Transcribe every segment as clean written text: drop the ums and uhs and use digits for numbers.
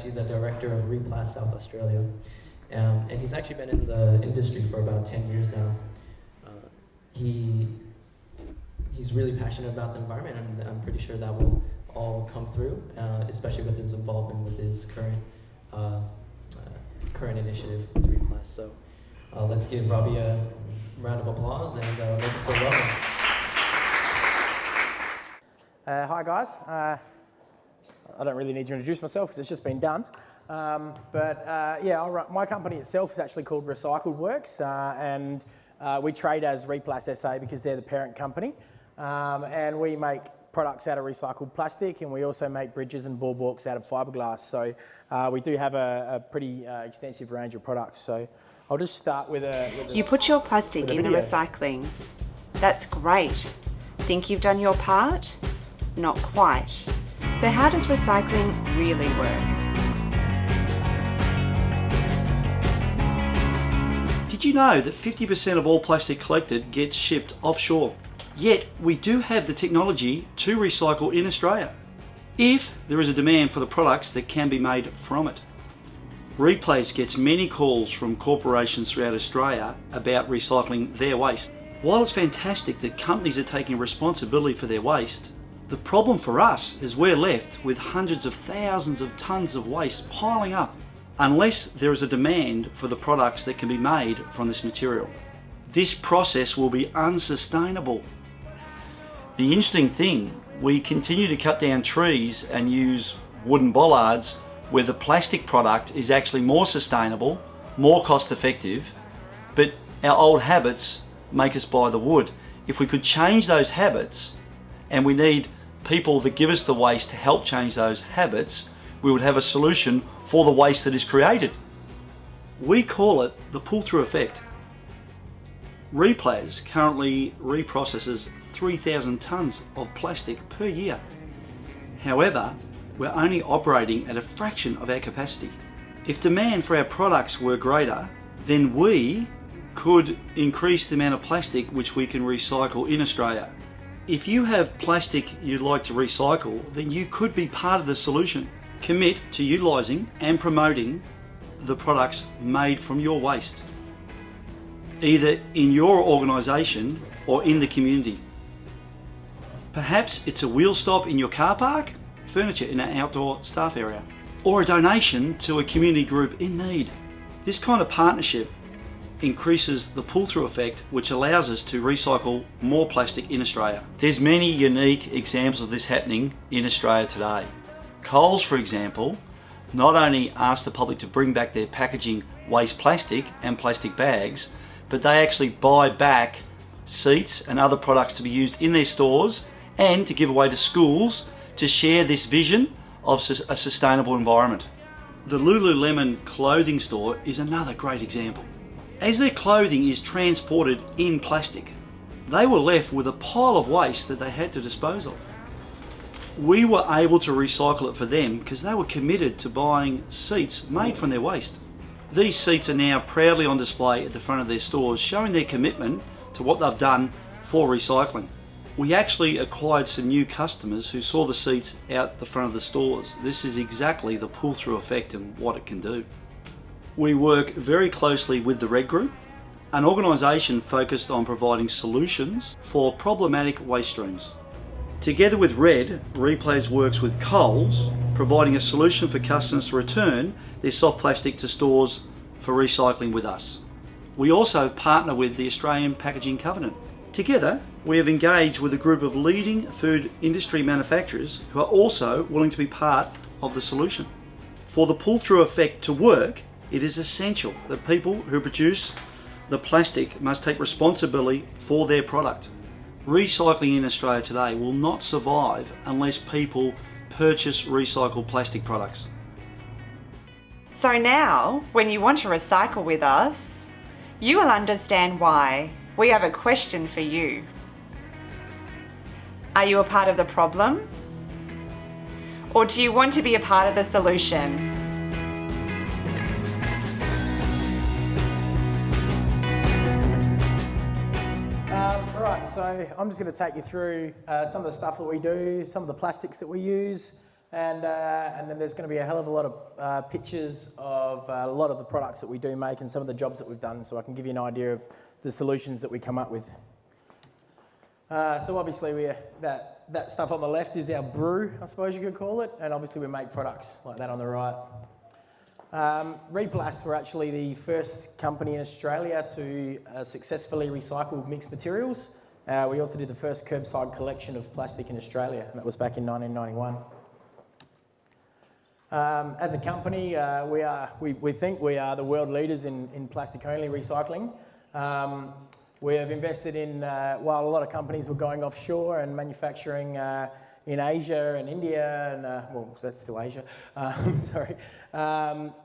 actually the director of Replas South Australia. And he's actually been in the industry for about 10 years now. He's really passionate about the environment, and I'm pretty sure that will all come through, especially with his involvement with his current initiative with Replas. So let's give Robbie a round of applause and make him feel welcome. Hi guys. I don't really need to introduce myself because it's just been done. My company itself is actually called Recycled Works, and we trade as Replas SA because they're the parent company. And we make products out of recycled plastic, and we also make bridges and boardwalks out of fiberglass. So we do have a pretty extensive range of products. So I'll just start with You put your plastic in the recycling. That's great. Think you've done your part? Not quite. So how does recycling really work? Did you know that 50% of all plastic collected gets shipped offshore? Yet we do have the technology to recycle in Australia, if there is a demand for the products that can be made from it. Replas gets many calls from corporations throughout Australia about recycling their waste. While it's fantastic that companies are taking responsibility for their waste, the problem for us is we're left with hundreds of thousands of tonnes of waste piling up unless there is a demand for the products that can be made from this material. This process will be unsustainable. The interesting thing, we continue to cut down trees and use wooden bollards where the plastic product is actually more sustainable, more cost effective, but our old habits make us buy the wood. If we could change those habits, and we need people that give us the waste to help change those habits, we would have a solution for the waste that is created. We call it the pull-through effect. Replas currently reprocesses 3,000 tonnes of plastic per year. However, we're only operating at a fraction of our capacity. If demand for our products were greater, then we could increase the amount of plastic which we can recycle in Australia. If you have plastic you'd like to recycle, then you could be part of the solution. Commit to utilising and promoting the products made from your waste, either in your organisation or in the community. Perhaps it's a wheel stop in your car park, furniture in an outdoor staff area, or a donation to a community group in need. This kind of partnership increases the pull-through effect, which allows us to recycle more plastic in Australia. There's many unique examples of this happening in Australia today. Coles, for example, not only ask the public to bring back their packaging waste plastic and plastic bags, but they actually buy back seats and other products to be used in their stores and to give away to schools to share this vision of a sustainable environment. The Lululemon clothing store is another great example. As their clothing is transported in plastic, they were left with a pile of waste that they had to dispose of. We were able to recycle it for them because they were committed to buying seats made from their waste. These seats are now proudly on display at the front of their stores, showing their commitment to what they've done for recycling. We actually acquired some new customers who saw the seats out the front of the stores. This is exactly the pull-through effect and what it can do. We work very closely with the Red Group, an organisation focused on providing solutions for problematic waste streams. Together with Red, Replas works with Coles, providing a solution for customers to return their soft plastic to stores for recycling with us. We also partner with the Australian Packaging Covenant. Together, we have engaged with a group of leading food industry manufacturers who are also willing to be part of the solution. For the pull-through effect to work, it is essential that people who produce the plastic must take responsibility for their product. Recycling in Australia today will not survive unless people purchase recycled plastic products. So now, when you want to recycle with us, you will understand why. We have a question for you. Are you a part of the problem? Or do you want to be a part of the solution? Alright, so I'm just going to take you through some of the stuff that we do, some of the plastics that we use, and then there's going to be a hell of a lot of pictures of a lot of the products that we do make and some of the jobs that we've done, so I can give you an idea of the solutions that we come up with. So obviously that stuff on the left is our brew, I suppose you could call it, and obviously we make products like that on the right. Replas were actually the first company in Australia to successfully recycle mixed materials. We also did the first curbside collection of plastic in Australia, and that was back in 1991. As a company, we think we are the world leaders in plastic-only recycling. We have invested in, while a lot of companies were going offshore and manufacturing in Asia and India, and well, that's still Asia, sorry.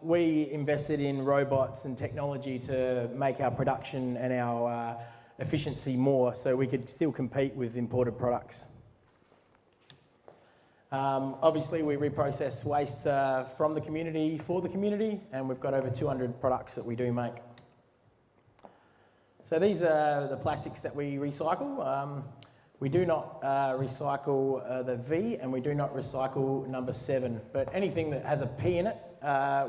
We invested in robots and technology to make our production and our efficiency more, so we could still compete with imported products. Obviously, we reprocess waste from the community for the community, and we've got over 200 products that we do make. So these are the plastics that we recycle. We do not recycle the V, and we do not recycle number 7, but anything that has a P in it,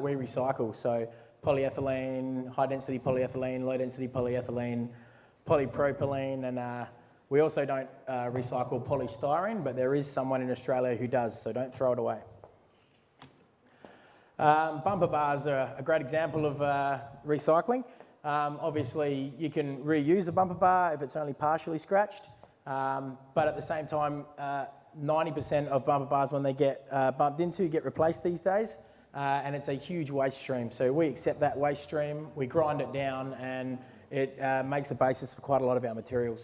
we recycle. So polyethylene, high density polyethylene, low density polyethylene, polypropylene, and we also don't recycle polystyrene, but there is someone in Australia who does, so don't throw it away. Bumper bars are a great example of recycling. Obviously, you can reuse a bumper bar if it's only partially scratched, but at the same time, 90% of bumper bars, when they get bumped into, get replaced these days, and it's a huge waste stream. So we accept that waste stream, we grind it down, and it makes a basis for quite a lot of our materials.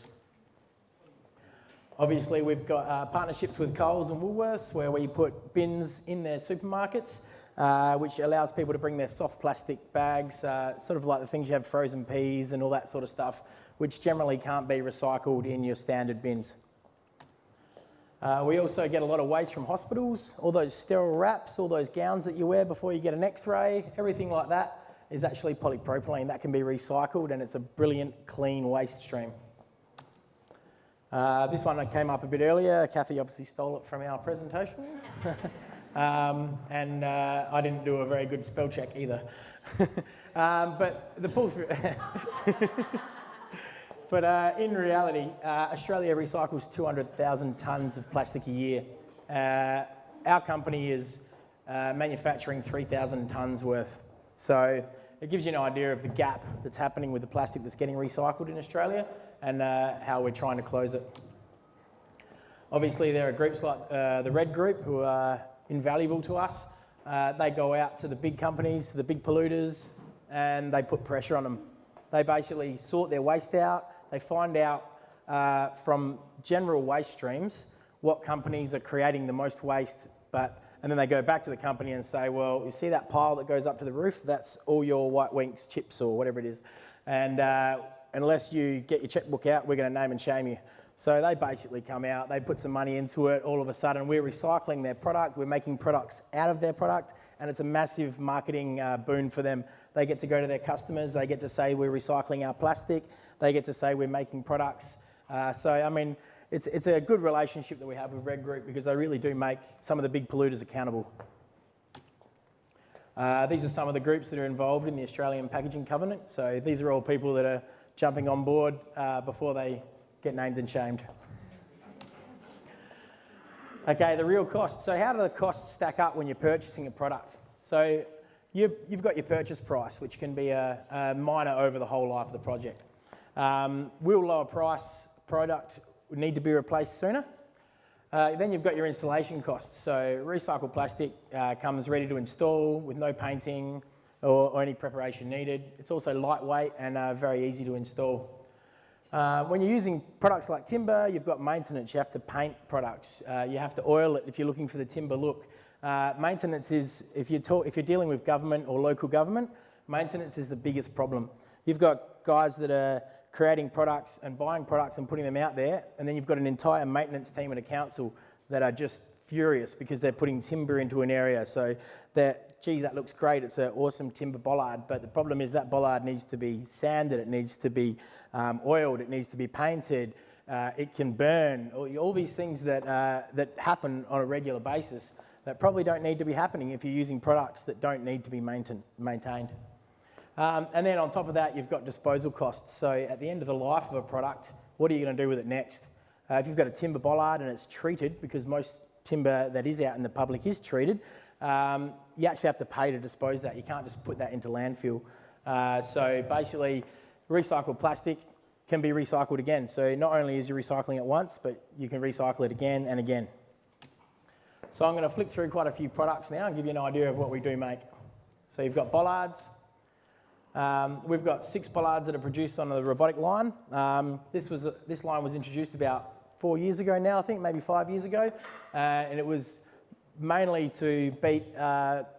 Obviously, we've got partnerships with Coles and Woolworths where we put bins in their supermarkets, which allows people to bring their soft plastic bags, sort of like the things you have frozen peas and all that sort of stuff, which generally can't be recycled in your standard bins. We also get a lot of waste from hospitals, all those sterile wraps, all those gowns that you wear before you get an x-ray, everything like that is actually polypropylene that can be recycled, and it's a brilliant, clean waste stream. This one came up a bit earlier. Kathy obviously stole it from our presentation. And I didn't do a very good spell check either. But the pull-through... But in reality, Australia recycles 200,000 tonnes of plastic a year. Our company is manufacturing 3,000 tonnes worth. So it gives you an idea of the gap that's happening with the plastic that's getting recycled in Australia and how we're trying to close it. Obviously, there are groups like the Red Group who are invaluable to us. They go out to the big companies, the big polluters, and they put pressure on them. They basically sort their waste out. They find out from general waste streams what companies are creating the most waste, and then they go back to the company and say, well, you see that pile that goes up to the roof? That's all your White Winks chips or whatever it is. And unless you get your checkbook out, we're going to name and shame you. So they basically come out, they put some money into it, all of a sudden we're recycling their product, we're making products out of their product, and it's a massive marketing boon for them. They get to go to their customers, they get to say we're recycling our plastic, they get to say we're making products. So, I mean, it's a good relationship that we have with Red Group because they really do make some of the big polluters accountable. These are some of the groups that are involved in the Australian Packaging Covenant. So these are all people that are jumping on board before they get named and shamed. Okay, the real cost. So how do the costs stack up when you're purchasing a product? So you've got your purchase price, which can be a minor over the whole life of the project. Will lower price product need to be replaced sooner? Then you've got your installation costs. So recycled plastic comes ready to install with no painting or any preparation needed. It's also lightweight and very easy to install. When you're using products like timber, you've got maintenance. You have to paint products. You have to oil it if you're looking for the timber look. Maintenance is, if you're dealing with government or local government, maintenance is the biggest problem. You've got guys that are creating products and buying products and putting them out there, and then you've got an entire maintenance team at a council that are just furious because they're putting timber into an area. So gee, that looks great, it's an awesome timber bollard, but the problem is that bollard needs to be sanded, it needs to be oiled, it needs to be painted, it can burn, all these things that happen on a regular basis. that probably don't need to be happening if you're using products that don't need to be maintained. And then on top of that, you've got disposal costs. So at the end of the life of a product, what are you going to do with it next? If you've got a timber bollard and it's treated, because most timber that is out in the public is treated, you actually have to pay to dispose of that. You can't just put that into landfill. So basically, recycled plastic can be recycled again. So not only is you recycling it once, but you can recycle it again and again. So I'm going to flick through quite a few products now and give you an idea of what we do make. So you've got bollards. We've got 6 bollards that are produced on the robotic line. This line was introduced about 4 years ago now, I think, maybe 5 years ago. And it was mainly to beat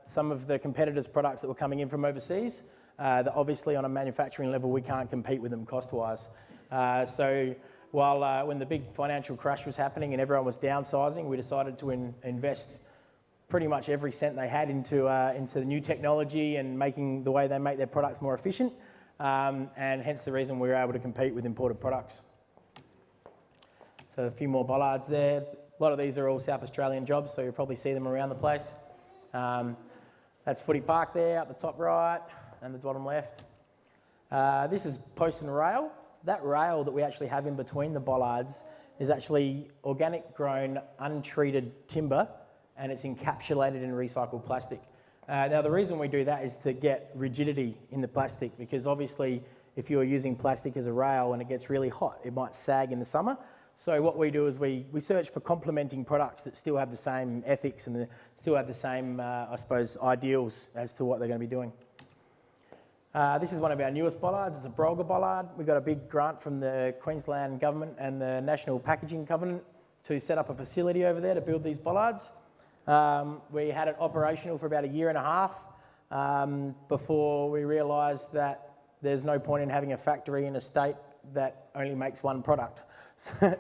some of the competitors' products that were coming in from overseas. That obviously on a manufacturing level we can't compete with them cost-wise. So while when the big financial crash was happening and everyone was downsizing, we decided to invest pretty much every cent they had into the new technology and making the way they make their products more efficient, and hence the reason we were able to compete with imported products. So a few more bollards there. A lot of these are all South Australian jobs, so you'll probably see them around the place. That's Footy Park there, up the top right, and the bottom left. This is post and rail. That rail that we actually have in between the bollards is actually organic grown, untreated timber, and it's encapsulated in recycled plastic. Now the reason we do that is to get rigidity in the plastic, because obviously if you're using plastic as a rail and it gets really hot, it might sag in the summer. So what we do is we search for complementing products that still have the same ethics and still have the same, I suppose, ideals as to what they're going to be doing. This is one of our newest bollards. It's a Brolga bollard. We got a big grant from the Queensland Government and the National Packaging Covenant to set up a facility over there to build these bollards. We had it operational for about 1.5 years before we realised that there's no point in having a factory in a state that only makes one product.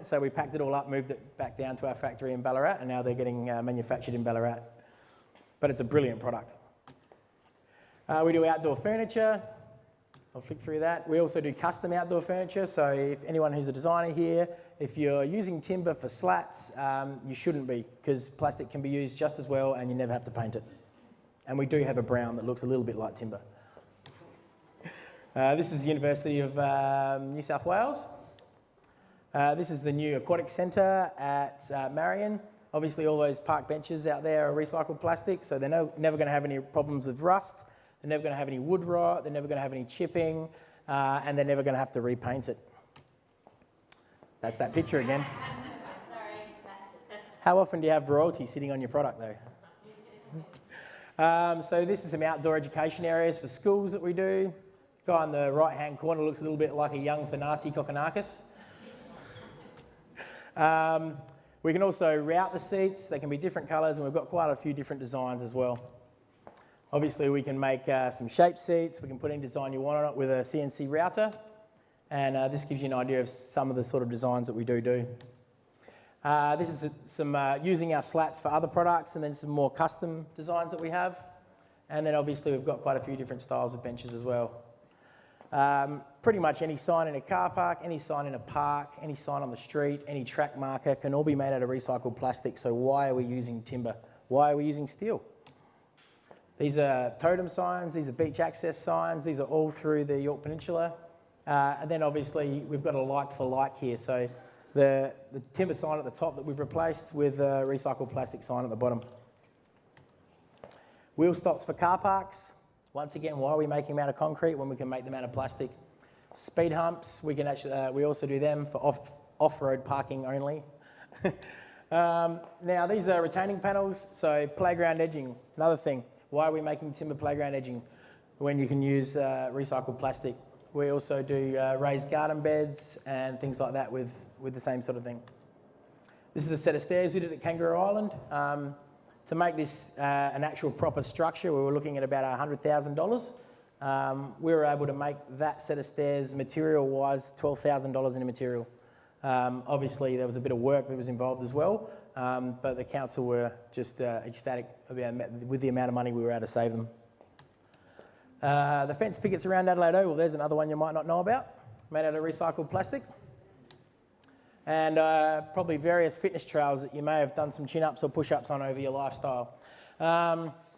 So we packed it all up, moved it back down to our factory in Ballarat, and now they're getting manufactured in Ballarat. But it's a brilliant product. We do outdoor furniture. I'll flick through that. We also do custom outdoor furniture. So if anyone who's a designer here, if you're using timber for slats, you shouldn't be, because plastic can be used just as well and you never have to paint it. And we do have a brown that looks a little bit like timber. This is the University of New South Wales. This is the new Aquatic Centre at Marion. Obviously all those park benches out there are recycled plastic, so they're never going to have any problems with rust. They're never going to have any wood rot, they're never going to have any chipping, and they're never going to have to repaint it. That's that picture again. How often do you have royalty sitting on your product though? So this is some outdoor education areas for schools that we do. The guy on the right-hand corner looks a little bit like a young Thanasi Kokonakis. We can also route the seats. They can be different colours, and we've got quite a few different designs as well. Obviously, we can make some shaped seats. We can put any design you want on it with a CNC router. And this gives you an idea of some of the sort of designs that we do. This is some using our slats for other products, and then some more custom designs that we have. And then obviously we've got quite a few different styles of benches as well. Pretty much any sign in a car park, any sign in a park, any sign on the street, any track marker can all be made out of recycled plastic. So why are we using timber? Why are we using steel? These are totem signs, these are beach access signs, these are all through the Yorke Peninsula. And then obviously we've got a like for like here. So the timber sign at the top that we've replaced with a recycled plastic sign at the bottom. Wheel stops for car parks. Once again, why are we making them out of concrete when we can make them out of plastic? Speed humps, we can actually, we also do them for off-road parking only. Now these are retaining panels, so playground edging, another thing. Why are we making timber playground edging when you can use recycled plastic? We also do raised garden beds and things like that with the same sort of thing. This is a set of stairs we did at Kangaroo Island. To make this an actual proper structure, we were looking at about $100,000. We were able to make that set of stairs material-wise $12,000 in material. Obviously, there was a bit of work that was involved as well, but the council were just ecstatic with the amount of money we were able to save them. The fence pickets around Adelaide Oval, there's another one you might not know about, made out of recycled plastic. and probably various fitness trails that you may have done some chin-ups or push-ups on over your lifestyle.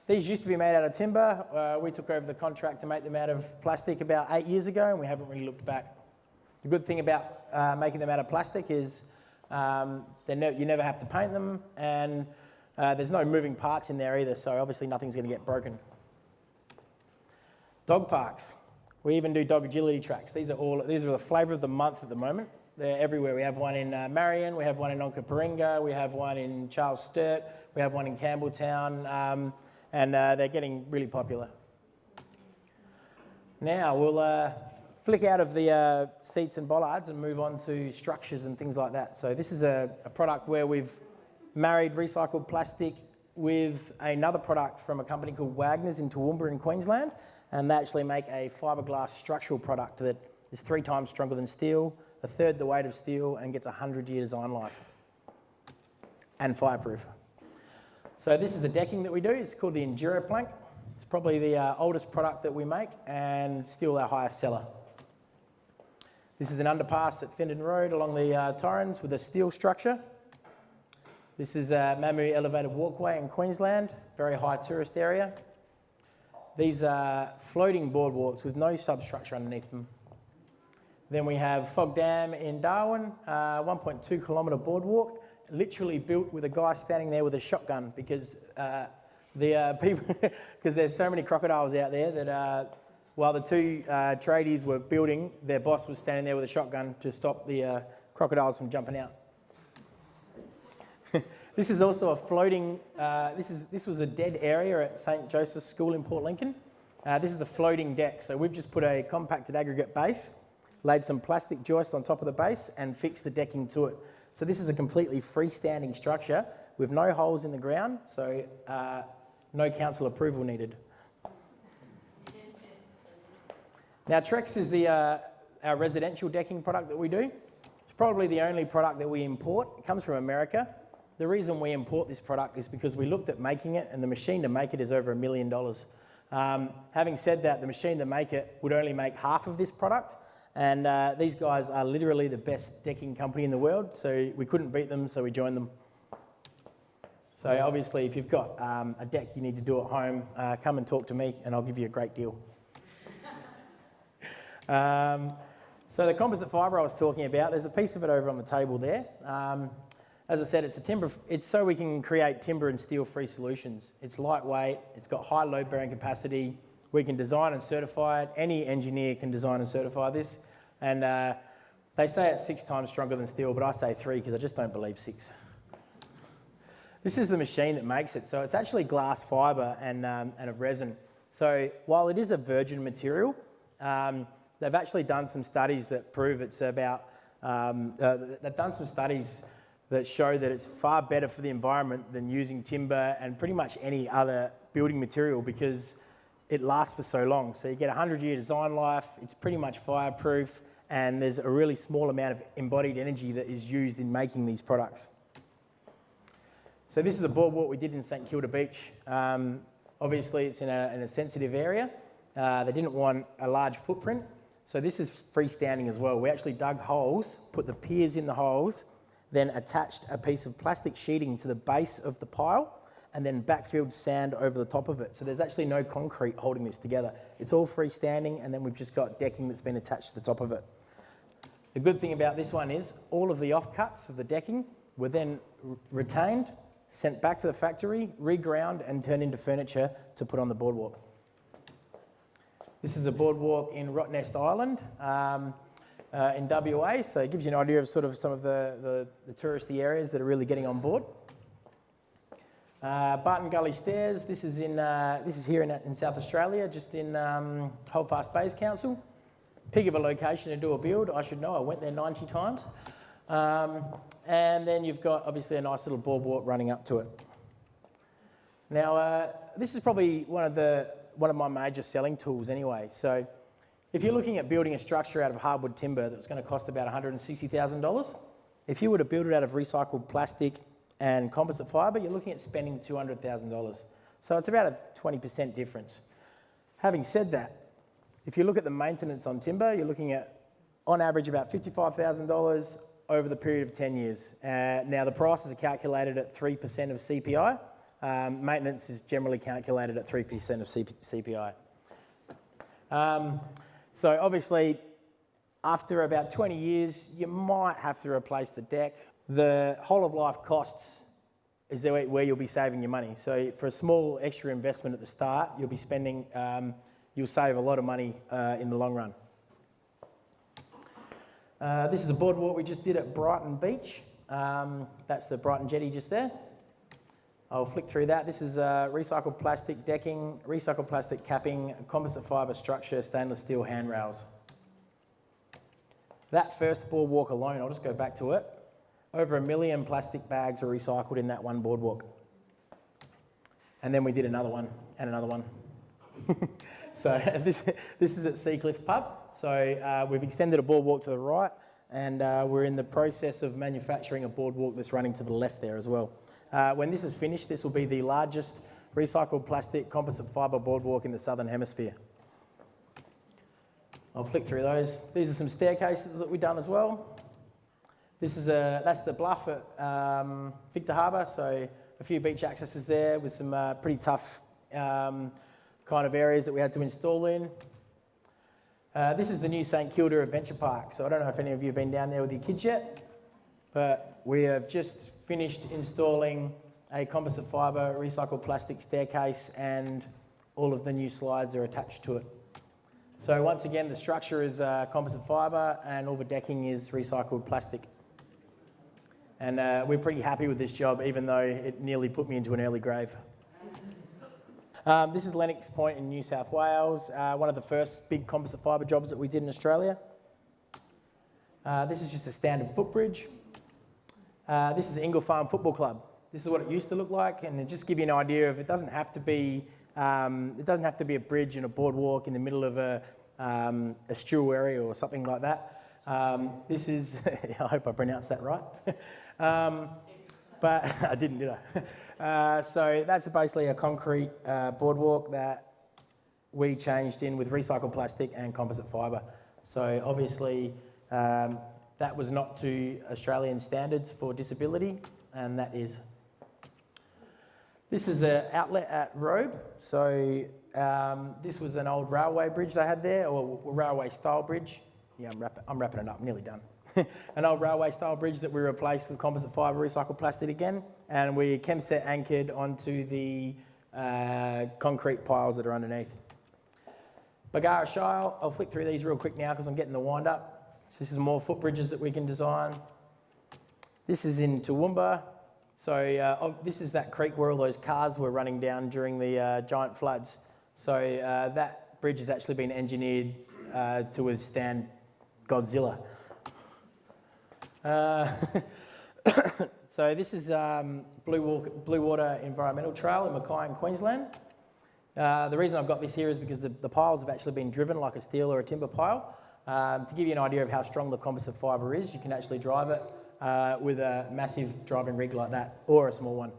These used to be made out of timber. We took over the contract to make them out of plastic about 8 years ago, and we haven't really looked back. The good thing about making them out of plastic is you never have to paint them, and there's no moving parts in there either, so obviously nothing's going to get broken. Dog parks. We even do dog agility tracks. These are the flavour of the month at the moment. They're everywhere. We have one in Marion, we have one in Onkaparinga, we have one in Charles Sturt, we have one in Campbelltown, and they're getting really popular. Now we'll flick out of the seats and bollards and move on to structures and things like that. So this is a product where we've married recycled plastic with another product from a company called Wagner's in Toowoomba in Queensland, and they actually make a fiberglass structural product that is 3 times stronger than steel, a third the weight of steel, and gets a 100-year design life, and fireproof. So this is the decking that we do. It's called the Enduro Plank. It's probably the oldest product that we make and still our highest seller. This is an underpass at Fendon Road along the Torrens with a steel structure. This is a Mamu elevated walkway in Queensland, very high tourist area. These are floating boardwalks with no substructure underneath them. Then we have Fog Dam in Darwin, 1.2 kilometre boardwalk, literally built with a guy standing there with a shotgun because because there's so many crocodiles out there that while the 2 tradies were building, their boss was standing there with a shotgun to stop the crocodiles from jumping out. This is also a floating, this was a dead area at St. Joseph's School in Port Lincoln. This is a floating deck, so we've just put a compacted aggregate base, laid some plastic joists on top of the base and fixed the decking to it. So this is a completely freestanding structure with no holes in the ground, so no council approval needed. Now Trex is our residential decking product that we do. It's probably the only product that we import. It comes from America. The reason we import this product is because we looked at making it, and the machine to make it is over $1 million. Having said that, the machine to make it would only make half of this product, and these guys are literally the best decking company in the world, so we couldn't beat them, so we joined them. So obviously, if you've got a deck you need to do at home, come and talk to me, and I'll give you a great deal. So the composite fibre I was talking about, there's a piece of it over on the table there. As I said, it's so we can create timber and steel-free solutions. It's lightweight, it's got high load-bearing capacity. We can design and certify it. Any engineer can design and certify this. And they say it's 6 times stronger than steel, but I say 3 because I just don't believe 6. This is the machine that makes it. So it's actually glass fibre and a resin. So while it is a virgin material, they've actually done some studies that prove it's about, they've done some studies that show that it's far better for the environment than using timber and pretty much any other building material because it lasts for so long. So you get a 100-year design life, it's pretty much fireproof, and there's a really small amount of embodied energy that is used in making these products. So this is a boardwalk we did in St Kilda Beach. Obviously it's in a sensitive area. They didn't want a large footprint. So this is freestanding as well. We actually dug holes, put the piers in the holes, then attached a piece of plastic sheeting to the base of the pile, and then backfilled sand over the top of it. So there's actually no concrete holding this together. It's all freestanding, and then we've just got decking that's been attached to the top of it. The good thing about this one is all of the offcuts of the decking were then retained, sent back to the factory, reground, and turned into furniture to put on the boardwalk. This is a boardwalk in Rottnest Island in WA, so it gives you an idea of sort of some of the touristy areas that are really getting on board. Barton Gully Stairs, this is here in South Australia, just in Holdfast Bays Council. Pig of a location to do a build, I should know, I went there 90 times. And then you've got obviously a nice little boardwalk running up to it. Now, this is probably one of my major selling tools anyway. So if you're looking at building a structure out of hardwood timber that's going to cost about $160,000, if you were to build it out of recycled plastic and composite fibre, you're looking at spending $200,000. So it's about a 20% difference. Having said that, if you look at the maintenance on timber, you're looking at, on average, about $55,000. over the period of 10 years. Now the prices are calculated at 3% of CPI. Maintenance is generally calculated at 3% of CPI. So obviously, after about 20 years, you might have to replace the deck. The whole of life costs is where you'll be saving your money. So for a small extra investment at the start, you'll be spending, you'll save a lot of money in the long run. This is a boardwalk we just did at Brighton Beach. That's the Brighton jetty just there. I'll flick through that. This is recycled plastic decking, recycled plastic capping, composite fibre structure, stainless steel handrails. That first boardwalk alone, I'll just go back to it. Over 1 million plastic bags are recycled in that one boardwalk. And then we did another one and another one. So this is at Seacliff Pub. So we've extended a boardwalk to the right, and we're in the process of manufacturing a boardwalk that's running to the left there as well. When this is finished, this will be the largest recycled plastic composite fibre boardwalk in the Southern Hemisphere. I'll flick through those. These are some staircases that we've done as well. That's the bluff at Victor Harbour, so a few beach accesses there with some pretty tough kind of areas that we had to install in. This is the new St Kilda Adventure Park, so I don't know if any of you have been down there with your kids yet, but we have just finished installing a composite fibre recycled plastic staircase, and all of the new slides are attached to it. So once again, the structure is composite fibre and all the decking is recycled plastic. And we're pretty happy with this job, even though it nearly put me into an early grave. This is Lennox Point in New South Wales, one of the first big composite fibre jobs that we did in Australia. This is just a standard footbridge. This is Ingle Farm Football Club. This is what it used to look like, and to just give you an idea of, it doesn't have to be a bridge and a boardwalk in the middle of a estuary or something like that. This is, I hope I pronounced that right. But I didn't, did I? So that's basically a concrete boardwalk that we changed in with recycled plastic and composite fibre. So obviously that was not to Australian standards for disability, and that is. This is an outlet at Robe. So this was an old railway bridge they had there, or railway style bridge. Yeah, I'm wrapping it up, nearly done. An old railway style bridge that we replaced with composite fibre recycled plastic again, and we chemset anchored onto the concrete piles that are underneath. Bargara Shire, I'll flick through these real quick now because I'm getting the wind up. So this is more footbridges that we can design. This is in Toowoomba. So this is that creek where all those cars were running down during the giant floods. So that bridge has actually been engineered to withstand Godzilla. So this is Blue Water Environmental Trail in Mackay in Queensland. The reason I've got this here is because the piles have actually been driven like a steel or a timber pile. To give you an idea of how strong the composite fibre is, you can actually drive it with a massive driving rig like that, or a small one.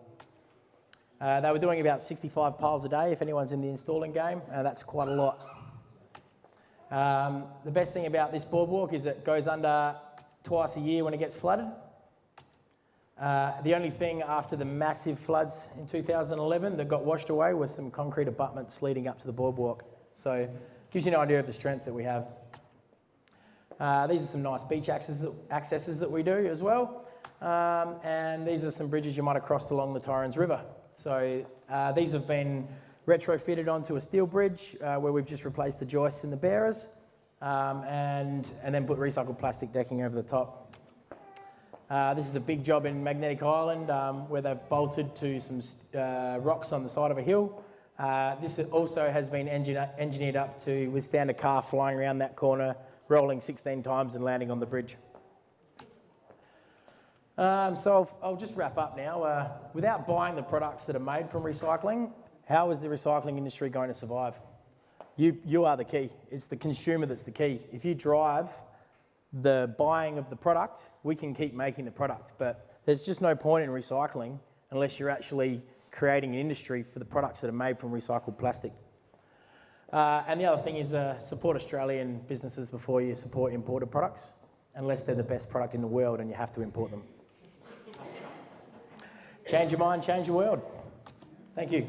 They were doing about 65 piles a day, if anyone's in the installing game. That's quite a lot. The best thing about this boardwalk is it goes under twice a year when it gets flooded. The only thing after the massive floods in 2011 that got washed away was some concrete abutments leading up to the boardwalk. So it gives you an idea of the strength that we have. These are some nice beach accesses that we do as well. And these are some bridges you might have crossed along the Torrens River. So these have been retrofitted onto a steel bridge where we've just replaced the joists and the bearers, and then put recycled plastic decking over the top. This is a big job in Magnetic Island where they've bolted to some rocks on the side of a hill. This also has been engineered up to withstand a car flying around that corner, rolling 16 times and landing on the bridge. So I'll just wrap up now. Without buying the products that are made from recycling, how is the recycling industry going to survive? You are the key. It's the consumer that's the key. If you drive the buying of the product, we can keep making the product, but there's just no point in recycling unless you're actually creating an industry for the products that are made from recycled plastic. And the other thing is support Australian businesses before you support imported products. unless they're the best product in the world and you have to import them. Change your mind, change your world. Thank you.